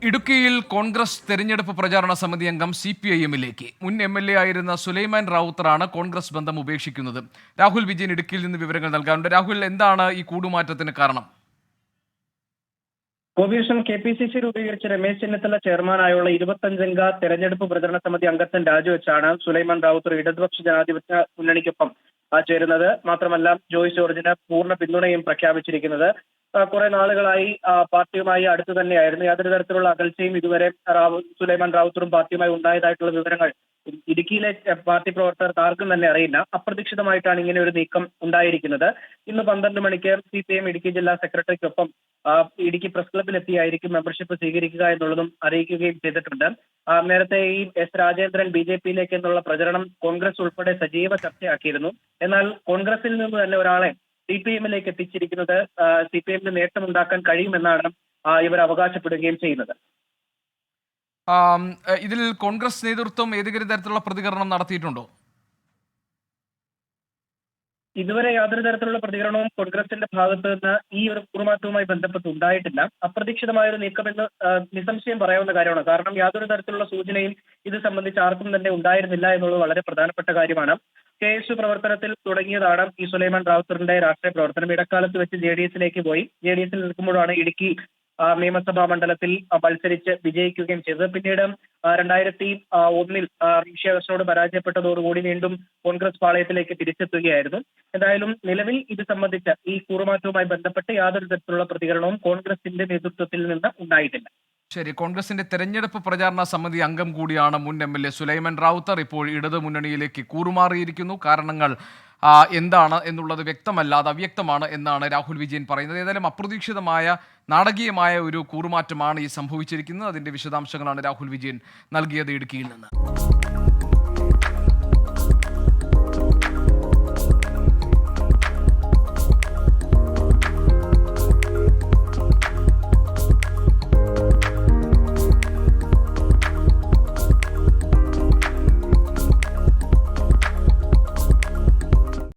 ഇടുക്കിയിൽ കോൺഗ്രസ് തെരഞ്ഞെടുപ്പ് പ്രചാരണ സമിതി അംഗം CPIM-ലേക്ക് മുൻ MLA ആയിരുന്ന സുലൈമാൻ റാവുത്തറാണ് കോൺഗ്രസ് ബന്ധം ഉപേക്ഷിക്കുന്നത്. രാഹുൽ വിജയൻ ഇടുക്കിയിൽ നിന്ന് വിവരങ്ങൾ നൽകാറുണ്ട്. രാഹുൽ, എന്താണ് ഈ കൂടുമാറ്റത്തിന് കാരണം? കോർപ്പറേഷൻ KPCC രൂപീകരിച്ച രമേശ് ചെന്നിത്തല ചെയർമാനായുള്ള 25-അംഗ തെരഞ്ഞെടുപ്പ് പ്രചരണ സമിതി അംഗത്വം രാജിവെച്ചാണ് സുലൈമാൻ റാവുത്തർ ഇടതുപക്ഷ ജനാധിപത്യ മുന്നണിക്കൊപ്പം ചേരുന്നത്. മാത്രമല്ല, ജോയ്സ് ജോർജിന് പൂർണ്ണ പിന്തുണയും പ്രഖ്യാപിച്ചിരിക്കുന്നത്. കുറെ നാളുകളായി പാർട്ടിയുമായി അടുത്തു തന്നെയായിരുന്നു. യാതൊരു തരത്തിലുള്ള അകൽച്ചയും ഇതുവരെ സുലൈമാൻ റാവുത്തറും പാർട്ടിയുമായി ഉണ്ടായതായിട്ടുള്ള വിവരങ്ങൾ ഇടുക്കിയിലെ പാർട്ടി പ്രവർത്തകർക്ക് ആർക്കും തന്നെ അറിയില്ല. അപ്രതീക്ഷിതമായിട്ടാണ് ഇങ്ങനെ ഒരു നീക്കം ഉണ്ടായിരിക്കുന്നത്. ഇന്ന് 12 മണിക്ക് CPIM ഇടുക്കി ജില്ലാ സെക്രട്ടറിക്കൊപ്പം ഇടുക്കി പ്രസ് ക്ലബിൽ എത്തിയായിരിക്കും മെമ്പർഷിപ്പ് സ്വീകരിക്കുക എന്നുള്ളതും അറിയിക്കുകയും ചെയ്തിട്ടുണ്ട്. നേരത്തെ ഈ S രാജേന്ദ്രൻ BJP-യിലേക്ക് എന്നുള്ള പ്രചരണം കോൺഗ്രസ് ഉൾപ്പെടെ സജീവ ചർച്ചയാക്കിയിരുന്നു. എന്നാൽ കോൺഗ്രസിൽ നിന്ന് തന്നെ ഒരാളെ CPIM-ലേക്ക് എത്തിച്ചിരിക്കുന്നത് CPIM-ന് നേട്ടമുണ്ടാക്കാൻ കഴിയുമെന്നാണ് ഇവർ അവകാശപ്പെടുകയും ചെയ്യുന്നത്. ഇതിൽ കോൺഗ്രസ് നേതൃത്വം ഏതെങ്കിലും തരത്തിലുള്ള പ്രതികരണം നടത്തിയിട്ടുണ്ടോ? ഇതുവരെ യാതൊരു തരത്തിലുള്ള പ്രതികരണവും കോൺഗ്രസിന്റെ ഭാഗത്ത് നിന്ന് ഈ ഒരു കൂറുമാറ്റവുമായി ബന്ധപ്പെട്ട് ഉണ്ടായിട്ടില്ല. അപ്രതീക്ഷിതമായ ഒരു നീക്കമെന്ന് നിസ്സംശയം പറയാവുന്ന കാര്യമാണ്. കാരണം യാതൊരു തരത്തിലുള്ള സൂചനയും ഇത് സംബന്ധിച്ച് ആർക്കും തന്നെ ഉണ്ടായിരുന്നില്ല എന്നുള്ളത് വളരെ പ്രധാനപ്പെട്ട കാര്യമാണ്. KSU പ്രവർത്തനത്തിൽ തുടങ്ങിയതാണ് ഈ സുലൈമാൻ റാവുത്തറിന്റെ രാഷ്ട്രീയ പ്രവർത്തനം. ഇടക്കാലത്ത് വെച്ച് JDS-ലേക്ക് പോയി. JDS-ൽ നിൽക്കുമ്പോഴാണ് ഇടുക്കി നിയമസഭാ മണ്ഡലത്തിൽ മത്സരിച്ച് വിജയിക്കുകയും ചെയ്തത്. പിന്നീട് 2001-ൽ റീഷ്യാസിനോട് പരാജയപ്പെട്ടതോടുകൂടി വീണ്ടും കോൺഗ്രസ് പാളയത്തിലേക്ക് തിരിച്ചെത്തുകയായിരുന്നു. എന്തായാലും നിലവിൽ ഇത് സംബന്ധിച്ച ഈ കൂറുമാറ്റവുമായി ബന്ധപ്പെട്ട് യാതൊരു തരത്തിലുള്ള പ്രതികരണവും കോൺഗ്രസിന്റെ നേതൃത്വത്തിൽ നിന്ന് ഉണ്ടായിട്ടില്ല. ശരി, കോൺഗ്രസിന്റെ തെരഞ്ഞെടുപ്പ് പ്രചാരണ സമിതി അംഗം കൂടിയാണ് മുൻ MLA സുലൈമാൻ റാവുത്തർ. ഇപ്പോൾ ഇടത് മുന്നണിയിലേക്ക് കൂറുമാറിയിരിക്കുന്നു. കാരണങ്ങൾ എന്താണ് എന്നുള്ളത് വ്യക്തമല്ല, അത് അവ്യക്തമാണ് എന്നാണ് രാഹുൽ വിജയൻ പറയുന്നത്. ഏതായാലും അപ്രതീക്ഷിതമായ നാടകീയമായ ഒരു കൂറുമാറ്റമാണ് ഈ സംഭവിച്ചിരിക്കുന്നത്. അതിന്റെ വിശദാംശങ്ങളാണ് രാഹുൽ വിജയൻ നൽകിയത് ഇടുക്കിയിൽ നിന്ന്.